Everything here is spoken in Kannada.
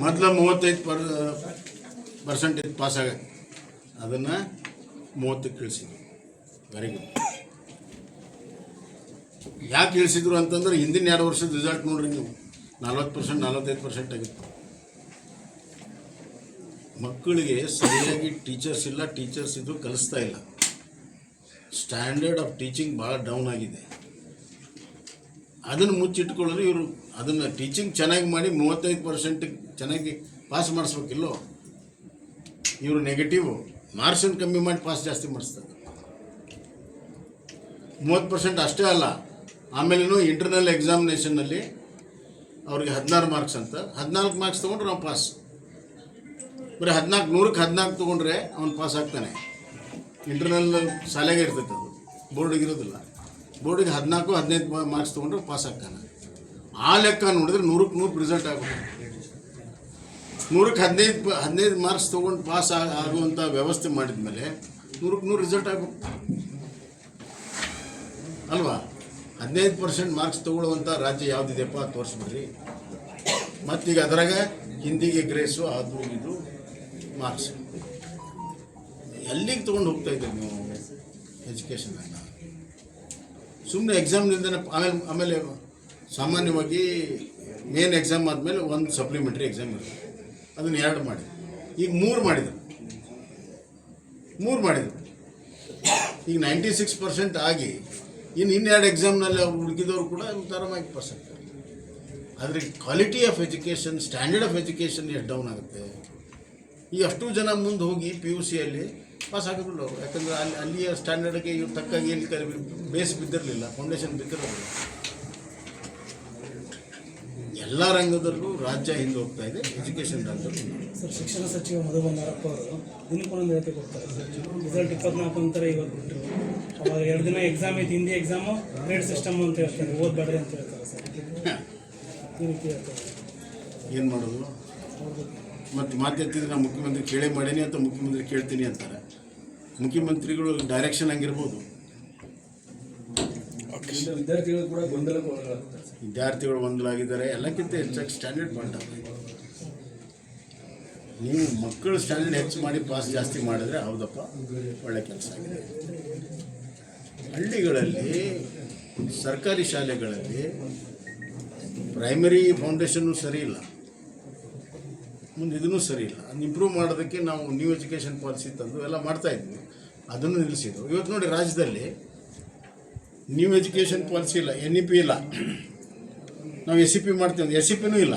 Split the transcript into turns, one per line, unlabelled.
ಮೊದಲು 35% ಪಾಸ್ ಆಗತ್ತೆ, ಅದನ್ನು 30ಕ್ಕೆ ಇಳಿಸಿದ್ರು. Very good. ಯಾಕೆ ಇಳಿಸಿದ್ರು ಅಂತಂದ್ರೆ ಹಿಂದಿನ 2 ವರ್ಷದ ರಿಸಲ್ಟ್ ನೋಡ್ರಿ ನೀವು, 40% 45% ಆಗಿತ್ತು. ಮಕ್ಕಳಿಗೆ ಸರಿಯಾಗಿ ಟೀಚರ್ಸ್ ಇಲ್ಲ, ಟೀಚರ್ಸ್ ಇದು ಕಲಿಸ್ತಾ ಇಲ್ಲ. ಸ್ಟ್ಯಾಂಡರ್ಡ್ ಆಫ್ ಟೀಚಿಂಗ್ ಭಾಳ ಡೌನ್ ಆಗಿದೆ. ಅದನ್ನು ಮುಚ್ಚಿಟ್ಕೊಳ್ಳೋರು ಇವರು. ಅದನ್ನು ಟೀಚಿಂಗ್ ಚೆನ್ನಾಗಿ ಮಾಡಿ 35% ಚೆನ್ನಾಗಿ ಪಾಸ್ ಮಾಡಿಸ್ಬೇಕಿಲ್ಲೋ. ಇವರು ನೆಗೆಟಿವ್ ಮಾರ್ಕ್ಸನ್ನು ಕಮ್ಮಿ ಮಾಡಿ ಪಾಸ್ ಜಾಸ್ತಿ ಮಾಡಿಸ್ತಾರೆ. 30% ಅಷ್ಟೇ ಅಲ್ಲ, ಆಮೇಲೇನು ಇಂಟರ್ನಲ್ ಎಕ್ಸಾಮಿನೇಷನ್ನಲ್ಲಿ ಅವ್ರಿಗೆ 16 ಮಾರ್ಕ್ಸ್ ಅಂತ, 14 ಮಾರ್ಕ್ಸ್ ತೊಗೊಂಡ್ರೆ ಅವ್ನು ಪಾಸ್. ಬರೀ 100ಕ್ಕೆ 14 ತೊಗೊಂಡ್ರೆ ಅವ್ನು ಪಾಸ್ ಆಗ್ತಾನೆ. ಇಂಟರ್ನಲ್ ಶಾಲೆಗೆ ಇರ್ತೈತೆ, ಅದು ಬೋರ್ಡಿಗೆ ಇರೋದಿಲ್ಲ. ಬೋರ್ಡಿಗೆ 14-15 ಮಾರ್ಕ್ಸ್ ತೊಗೊಂಡ್ರೆ ಪಾಸ್ ಆಗ್ತಾನೆ. ಆ ಲೆಕ್ಕ ನೋಡಿದ್ರೆ 100ಕ್ಕೆ 100 ರಿಸಲ್ಟ್ ಆಗುತ್ತೆ. 100ಕ್ಕೆ 15 ಮಾರ್ಕ್ಸ್ ತೊಗೊಂಡು ಪಾಸ್ ಆಗುವಂಥ ವ್ಯವಸ್ಥೆ ಮಾಡಿದ ಮೇಲೆ 100ಕ್ಕೆ 100 ರಿಸಲ್ಟ್ ಆಗುತ್ತೆ ಅಲ್ವಾ? 15% ಮಾರ್ಕ್ಸ್ ತೊಗೊಳ್ಳುವಂಥ ರಾಜ್ಯ ಯಾವುದಿದೆಯಪ್ಪ ಅಂತ ತೋರಿಸ್ಬಿಡ್ರಿ. ಮತ್ತೀಗ ಅದರಾಗ ಹಿಂದಿಗೆ ಗ್ರೇಸು ಅದು ಇದು ಮಾರ್ಕ್ಸ್ ಎಲ್ಲಿಗೆ ತೊಗೊಂಡು ಹೋಗ್ತಾ ಇದ್ದೀರಿ ನೀವು ಎಜುಕೇಷನನ್ನು? ಸುಮ್ಮನೆ ಎಕ್ಸಾಮ್ನಿಂದನೇ ಆಮೇಲೆ ಸಾಮಾನ್ಯವಾಗಿ ಮೇನ್ ಎಕ್ಸಾಮ್ ಆದಮೇಲೆ ಒಂದು ಸಪ್ಲಿಮೆಂಟ್ರಿ ಎಕ್ಸಾಮ್ ಇರುತ್ತೆ, ಅದನ್ನು 2 ಮಾಡಿದ್ರು. ಈಗ 3 ಮಾಡಿದರು. ಈಗ 96% ಆಗಿ ಇನ್ನು 2 ಎಕ್ಸಾಮ್ನಲ್ಲಿ ಅವ್ರು ಹುಡುಕಿದವರು ಕೂಡ ಆರಾಮಾಗಿ ಪಾಸ್ ಆಗ್ತಾರೆ. ಆದರೆ quality of education, standard of education ಎಷ್ಟು ಡೌನ್ ಆಗುತ್ತೆ. ಈ ಅಷ್ಟು ಜನ ಮುಂದೆ ಹೋಗಿ PUCಯಲ್ಲಿ ಪಾಸ್ ಆಗೋದಿಲ್ಲ ಅವರು. ಯಾಕಂದರೆ ಅಲ್ಲಿಯ ಸ್ಟ್ಯಾಂಡರ್ಡ್ಗೆ ಇವ್ರು ತಕ್ಕಾಗಿ ಎಲ್ಲಿ ಬೇಸ್ ಬಿದ್ದಿರಲಿಲ್ಲ, ಫೌಂಡೇಶನ್ ಬಿದ್ದಿರಲಿಲ್ಲ. ಎಲ್ಲ ರಂಗದಲ್ಲೂ ರಾಜ್ಯ ಹಿಂದೆ ಹೋಗ್ತಾ ಇದೆ, ಎಜುಕೇಷನ್ ರಂಗದಲ್ಲಿ.
ಸರ್, ಶಿಕ್ಷಣ ಸಚಿವ ಮಧು ಬಂಗಾರಪ್ಪ ಅವರು ದಿನಕ್ಕೊಂದೊಂದು ಹೇಳ್ತಿ ಕೊಡ್ತಾರೆ. ರಿಸಲ್ಟ್ 24 ಅಂತಾರೆ, ಇವತ್ತು ಬಿಟ್ಟರು. ಅವಾಗ 2 ದಿನ ಎಕ್ಸಾಮ್ ಇತ್ತು, ಹಿಂದಿ ಎಕ್ಸಾಮು ಗ್ರೇಡ್ ಸಿಸ್ಟಮ್ ಅಂತ ಹೇಳ್ತಾರೆ, ಓದಬೇಡ್ರಿ ಅಂತ ಹೇಳ್ತಾರೆ ಸರ್. ಈ ರೀತಿ ಹೇಳ್ತಾರೆ.
ಏನು ಮಾಡೋದು? ಮತ್ತು ಮಾತೆತ್ತಿದ್ರೆ ನಾನು ಮುಖ್ಯಮಂತ್ರಿ ಕೇಳೇ ಮಾಡೀನಿ ಅಂತ ಮುಖ್ಯಮಂತ್ರಿ ಕೇಳ್ತೀನಿ ಅಂತಾರೆ. ಮುಖ್ಯಮಂತ್ರಿಗಳು ಡೈರೆಕ್ಷನ್ ಹಂಗಿರ್ಬೋದು.
ವಿದ್ಯಾರ್ಥಿಗಳು ಕೂಡ
ವಿದ್ಯಾರ್ಥಿಗಳು ಗೊಂದಲಾಗಿದ್ದಾರೆ. ಎಲ್ಲಕ್ಕಿಂತ ಹೆಚ್ಚಾಗಿ ಸ್ಟ್ಯಾಂಡರ್ಡ್ ಪಾಠ. ನೀವು ಮಕ್ಕಳು ಸ್ಟ್ಯಾಂಡರ್ಡ್ ಹೆಚ್ಚು ಮಾಡಿ ಪಾಸ್ ಜಾಸ್ತಿ ಮಾಡಿದ್ರೆ ಹೌದಪ್ಪ, ಒಳ್ಳೆ ಕೆಲಸ ಆಗಿದೆ. ಹಳ್ಳಿಗಳಲ್ಲಿ ಸರ್ಕಾರಿ ಶಾಲೆಗಳಲ್ಲಿ ಪ್ರೈಮರಿ ಫೌಂಡೇಶನ್ನು ಸರಿ ಇಲ್ಲ, ಮುಂದೆ ಇದೂ ಸರಿ ಇಲ್ಲ. ಅದನ್ನ ಇಂಪ್ರೂವ್ ಮಾಡೋದಕ್ಕೆ ನಾವು ನ್ಯೂ ಎಜುಕೇಷನ್ ಪಾಲಿಸಿ ತಂದು ಎಲ್ಲ ಮಾಡ್ತಾಯಿದ್ವಿ, ಅದನ್ನು ನಿಲ್ಲಿಸಿದ್ರು. ಇವತ್ತು ನೋಡಿ, ರಾಜ್ಯದಲ್ಲಿ ನ್ಯೂ ಎಜುಕೇಷನ್ ಪಾಲಿಸಿ ಇಲ್ಲ, NEP ಇಲ್ಲ. ನಾವು SEP ಮಾಡ್ತೀವಿ, SEPನೂ ಇಲ್ಲ.